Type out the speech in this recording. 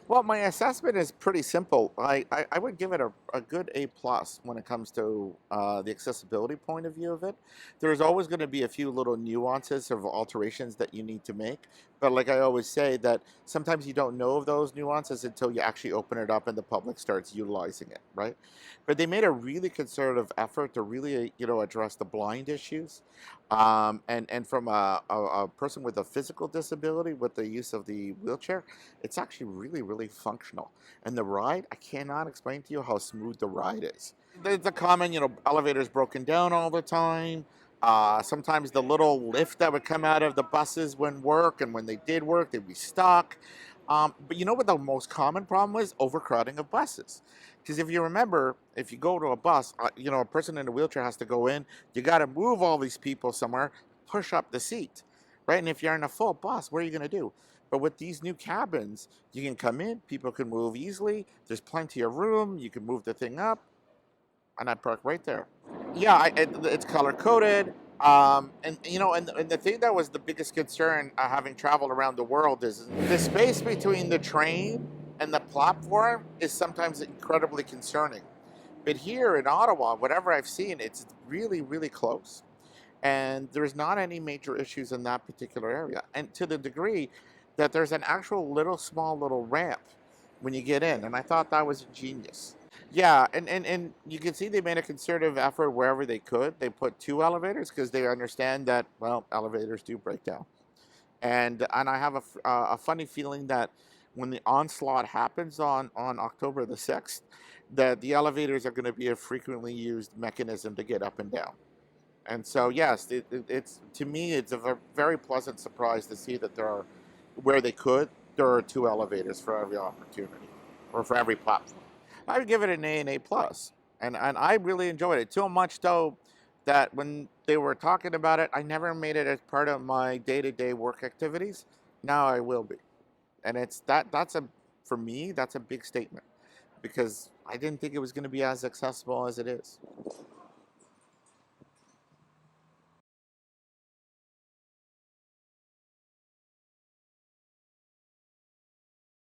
Well, my assessment is pretty simple. I would give it a good A plus when it comes to the accessibility point of view of it. There's always going to be a few little nuances of alterations that you need to make. But like I always say, that sometimes you don't know of those nuances until you actually open it up and the public starts utilizing it, right? But they made a really concerted effort to really, address the blind issues. And from a person with a physical disability with the use of the wheelchair, it's actually really, really functional. And the ride, I cannot explain to you how smooth the ride is. The common, elevators broken down all the time. Sometimes the little lift that would come out of the buses wouldn't work, and when they did work, they'd be stuck. But you know what the most common problem was? Overcrowding of buses. Because if you remember, if you go to a bus, a person in a wheelchair has to go in. You got to move all these people somewhere, push up the seat, right? And if you're in a full bus, what are you going to do? But with these new cabins, you can come in, people can move easily. There's plenty of room. You can move the thing up, and I park right there. Yeah, it's color coded. And the thing that was the biggest concern, having traveled around the world, is the space between the train and the platform is sometimes incredibly concerning. But here in Ottawa, whatever I've seen, it's really, really close. And there's not any major issues in that particular area. And to the degree that there's an actual little small little ramp when you get in. And I thought that was ingenious. Yeah, and you can see they made a concerted effort wherever they could. They put two elevators because they understand that, well, elevators do break down. And I have a funny feeling that when the onslaught happens on October the 6th, that the elevators are going to be a frequently used mechanism to get up and down. And so, yes, it's to me, it's a very pleasant surprise to see that where they could, there are two elevators for every opportunity or for every platform. I would give it an A and A plus, and I really enjoyed it. So much though that when they were talking about it, I never made it as part of my day-to-day work activities. Now I will be, and that's a for me that's a big statement because I didn't think it was going to be as accessible as it is.